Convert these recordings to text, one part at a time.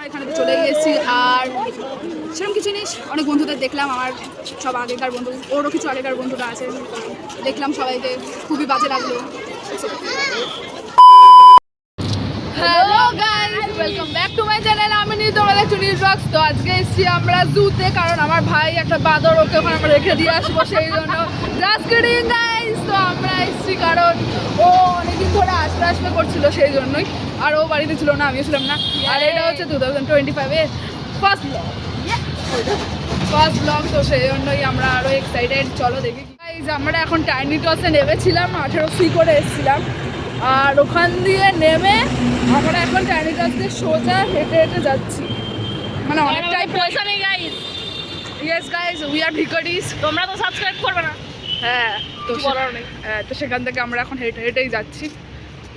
এখানে তো চলে গিয়েছি আর সেরকম কিছু জিনিস অনেক বন্ধুদের দেখলাম, আমার সব আগেকার বন্ধু, ওরও কিছু আগেকার বন্ধুরা আছে, দেখলাম সবাইকে, খুবই বাজে লাগলো। Hello guys, welcome back to my channel. আমি নিয়ে তোমাদের চুনির ব্লগস। তো আজকে এসেছি আমরা জুতে, কারণ আমার ভাই একটা বাঁদর, ওকে ওখানে আমরা রেখে দিয়ে আসবো, সেই জন্য জাস্ট কিডিং গাইস। তো আমরা এসেছি কারণ ও অনেকদিন ধরে আসবে করছিল, সেই জন্যই। আর ও বাড়িতে ছিল না, আমিও ছিলাম না। আর এটা হচ্ছে 2025-এর ফার্স্ট ব্লগ, তো সেই জন্যই আমরা আরও এক্সাইটেড। চলো দেখি গাইস। আমরা এখন টাইনি টসে নেমেছিলাম, 18 ফি করে এসেছিলাম, আর ওখান দিয়ে নেমে আমরা এখন টাইনি টস দিয়ে সোজা হেঁটে হেঁটে যাচ্ছি, মানে অনেকটাই পয়সা নেই guys. Yes guys, we are ভিখারিস। তোমরা তো সাবস্ক্রাইব করবে না। হ্যাঁ, তো বলার নেই। তো সেখান থেকে আমরা এখন হেঁটে হেঁটেই যাচ্ছি।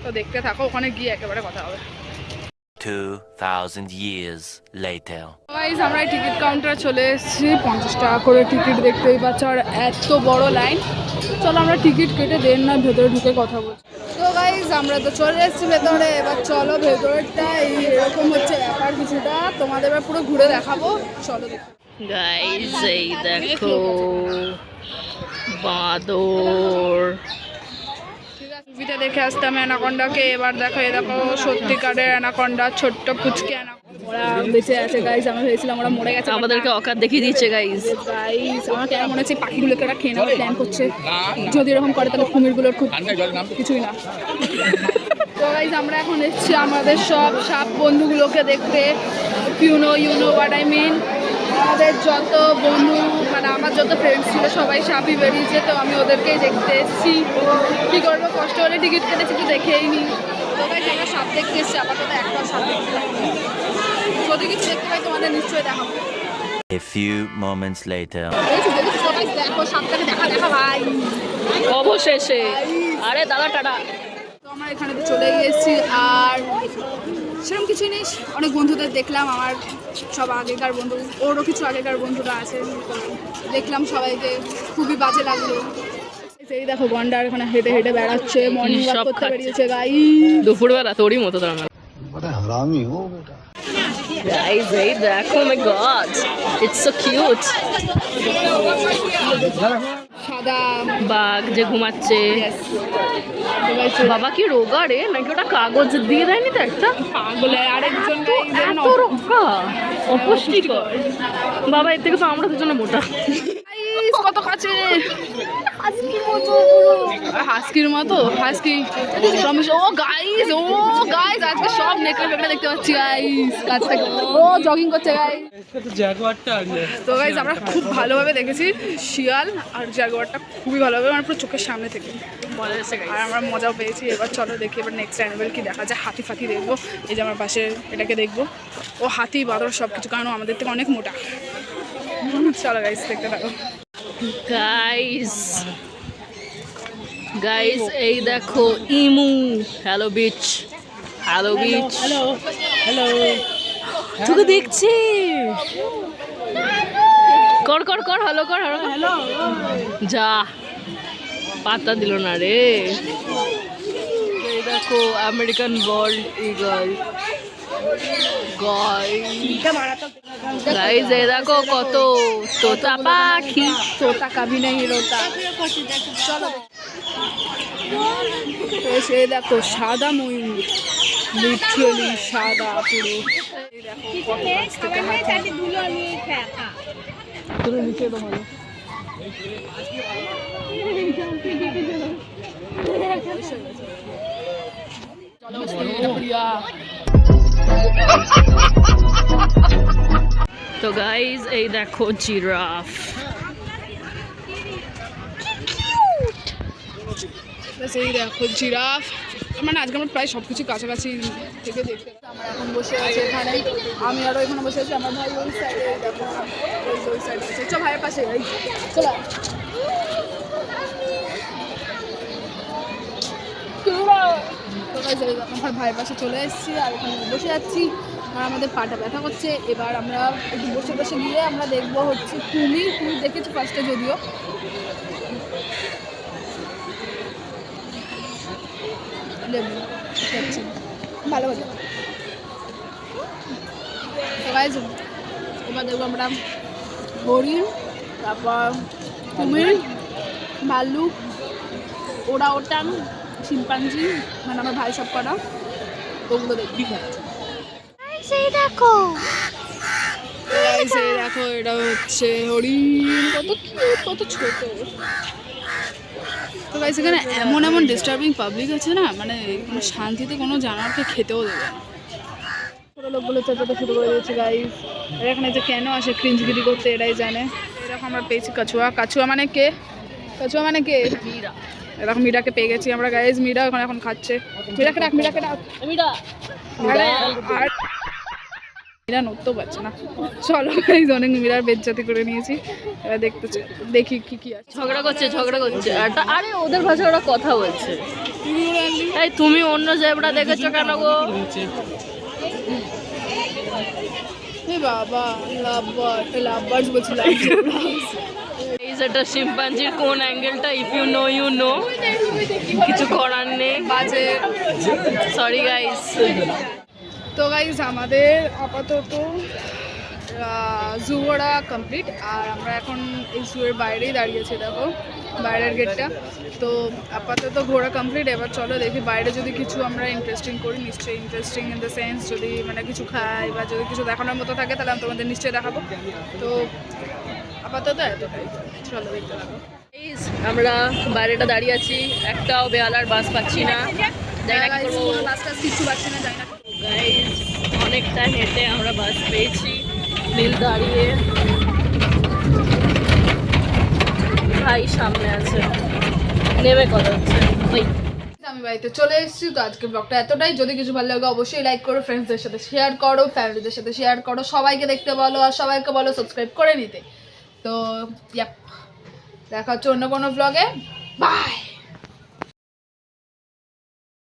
তো দেখতে থাকো, ওখানে গিয়ে একেবারে কথা হবে। 2000 years later. গাইস, আমরা টিকিট কাউন্টারে চলে এসেছি। 50 টাকা করে টিকিট, দেখতেই পাচ্ছ, আর এত বড় লাইন। চলো আমরা টিকিট কেটে দেন না ভেতরে ঢুকে কথা বলছি। তো গাইস, আমরা তো চলে এসেছি ভেতরে। এবার চলো ভেতরটা এরকম হচ্ছে ব্যাপার কিছুটা, তোমাদের এবার পুরো ঘুরে দেখাবো। চলো দেখো গাইস, এই দেখো বাঁদর। টিভিতে দেখে আসতাম অ্যানাকন্ডাকে, এবার দেখো এ দেখো সত্যিকারের অ্যানাকন্ডা, ছোট্ট পুচকে অ্যানাকন্ডা। ওরা বেঁচে আছে গাইস, আমরা ভেবেছিলাম ওরা মরে গেছে। আমাদেরকে অকাত দেখিয়ে দিচ্ছে গাইস। গাইস, আমার কেন মনে হচ্ছে পাখিগুলোকে ওরা খেয়ে নেওয়ার প্ল্যান করছে। যদি এরকম করে তাহলে কুমিরগুলোর খুব কিছুই না। তো গাইস, আমরা এখন এসেছি আমাদের সব সাপ বন্ধুগুলোকে দেখতে। You know what I mean. আমাদের যত বন্ধু, মানে আমার যত ফ্রেন্ডস ছিল সবাই সাপই বেরিয়েছে, তো আমি ওদেরকেই দেখতে এসেছি। কী করবো, কষ্ট হলে টিকিট কেটেছি, তো দেখেই নি। তো গাইস, আমরা সাপ দেখতে এসেছি, আপাতত একটা সাপ দেখতে পাই। যদি কিছু দেখতে পাই তোমাদের নিশ্চয়ই দেখাবো। A few moments later. দেখো সাপটাকে, দেখা ভাই অবশেষে। আরে দাদা টাটা। তো আমরা এখানে তো চলে গিয়েছি আর সেরকম কিছু জিনিস অনেক বন্ধুদের দেখলাম, আমার সব আগেকার বন্ধু, ওরও কিছু আগেকার বন্ধুরা আছে, দেখলাম সবাইকে, খুবই বাজে লাগলো। এই দেখো গন্ডার এখানে হেঁটে হেঁটে বেড়াচ্ছে, মর্নিং ওয়াক করতে বেরিয়েছে গাই। দুপুরবেলা তোরই মতো তার মানে। बड़ा हरामी हो बेटा। গাইস, এই দেখো, মাই গড, ইটস সো কিউট। সাদা বাঘ যে ঘুমাচ্ছে। yes। বাবা কি রোগা রে, নাকি ওটা কাগজ দিয়ে দেয়নি তো একটা? পাগলের আরেকজন এত রোগা, অপুষ্টিকর। বাবা, এর থেকে তো আমরা দুজনে মোটা। কত কাছে হাস্কির মতো, হাস্কি। ও গাইস, আজকে সব নেকড়ে ফেকড়ে দেখতে পাচ্ছি গাইস কাছ থেকে। ও জগিং করছে গাইস। তো গাইস, আমরা খুব ভালোভাবে দেখেছি শিয়াল আর জাগুয়ারটা, খুবই ভালোভাবে, মানে পুরো চোখের সামনে থেকে। আর আমরা মজাও পেয়েছি। এবার চলো দেখি এবার নেক্সট অ্যানিমেল কি দেখা যায়। হাতি ফাতি দেখবো, এই যে আমার পাশে এটাকে দেখবো। ও হাতি বাঁদর সব কিছু, কারণ আমাদের থেকে অনেক মোটা। চলো গাইস, দেখতে থাকো। গাইস, এই দেখো ইমু। Hello beach, hello beach. Hello তোকে দেখছি। কর কর কর, হ্যালো কর, হ্যালো। যা, পাতা দিল না রে। এই দেখো আমেরিকান বল্ড ঈগল। গাইস, এই দেখো কত তোতা পাখি। তোতা কাবি নেই রোতা। চলো সে দেখো সাদা ময়ূর, লিটারালি সাদা পুরো। এই দেখো কত কাছ থেকে হাতি। পুরো নিচে তো ভালো। তো গাইস, এই দেখো জিরাফ। এই দেখো জিরাফ। মানে আজকে আমরা প্রায় সব কিছু কাছাকাছি থেকে দেখতে। আমরা এখন বসে আছি এখানে, আমি আরও এখানে বসে আছি, আমার ভাই ওই সাইডে, দেখো ওই সাইডে আছে। চল ভাইয়ের পাশে ভাই, চলো। আমার ভাইয়ের পাশে চলে এসেছি আর এখানে বসে যাচ্ছি, আর আমাদের পাটা ব্যথা করছে। এবার আমরা একটু বসে বসে গিয়ে আমরা দেখবো হচ্ছে কুমির। কুমির দেখেছি ফার্স্টে, যদিও লেবু ভালো ভালো। তো গাইজ এবার দেখবো আমরা হরিণ, তারপর কুমির, ভাল্লুক, ওরাওটাং, শিম্পাঞ্জি, মানে আমার ভাই সব করা, ওগুলো দেখবি। সেই দেখো এই দেখো এটা হচ্ছে হরিণ, কত কিউট, কত ছোট। তো গাইস এখানে এমন এমন ডিস্টার্বিং পাবলিক আছে না, মানে কোনো শান্তিতে কোনো জানোয়ারকে খেতেও দেবে না। ছোটো লোকগুলো চেঁচাতে শুরু করে দিয়েছে গাইস। এরা এখানে যে কেন আসে ক্রিঞ্জগিরি করতে এরাই জানে। এরকম আমরা পেয়েছি কাছুয়া। কাছুয়া মানে কে? কাছুয়া মানে কে? মীরা। এরকম মীরাকে পেয়ে গেছি আমরা গাইস। মীরা এখন খাচ্ছে। মীরাকে ডাক, মীরাকে ডাক। মীরা আর মীরা নড়তেও পারছে না। চলো গাইস, অনেক মীরার বেজ্জতি করে নিয়েছি। এবার দেখি কি আছে। ঝগড়া করছে আরে ওদের ভাষায় ওরা কথা বলছে। এই তুমি অন্য জেব্রা দেখেছো কেন গো? বাবা লাভবার্ডস বলছি, এই যেটা শিম্পাঞ্জির কোন অ্যাঙ্গেলটা, if you know you know, কিছু করার নেই, বাজে। Sorry guys. তো গাইজ আমাদের আপাতত জু ঘোরা কমপ্লিট, আর আমরা এখন এই জুয়ের বাইরেই দাঁড়িয়েছি, দেখো বাইরের গেটটা। তো আপাতত ঘোরা কমপ্লিট। এবার চলো দেখি বাইরে যদি কিছু আমরা ইন্টারেস্টিং করি, নিশ্চয়ই ইন্টারেস্টিং ইন দ্য সেন্স যদি মানে কিছু খাই বা যদি কিছু দেখানোর মতো থাকে তাহলে আমি তোমাদের নিশ্চয়ই দেখাবো। তো আপাতত এতটাই, চলো দেখতে থাকো। আমরা বাইরেটা দাঁড়িয়ে আছি, একটাও বেহালার বাস পাচ্ছি না। বাস টাস কিছু পাচ্ছি না, যাই না। গাইস অনেকটা হেঁটে আমরা বাস পেয়েছি। নীল দাঁড়িয়ে, ভাই সামনে আছে, নেমে কথা হচ্ছে। আমি বাড়িতে চলে এসেছি। তো আজকে ব্লগটা এতটাই। যদি কিছু ভালো লাগে অবশ্যই লাইক করো, ফ্রেন্ডসদের সাথে শেয়ার করো, ফ্যামিলিদের সাথে শেয়ার করো, সবাইকে দেখতে বলো আর সবাইকে বলো সাবস্ক্রাইব করে নিতে। তো দেখা হচ্ছে অন্য কোনো ব্লগে। বাই।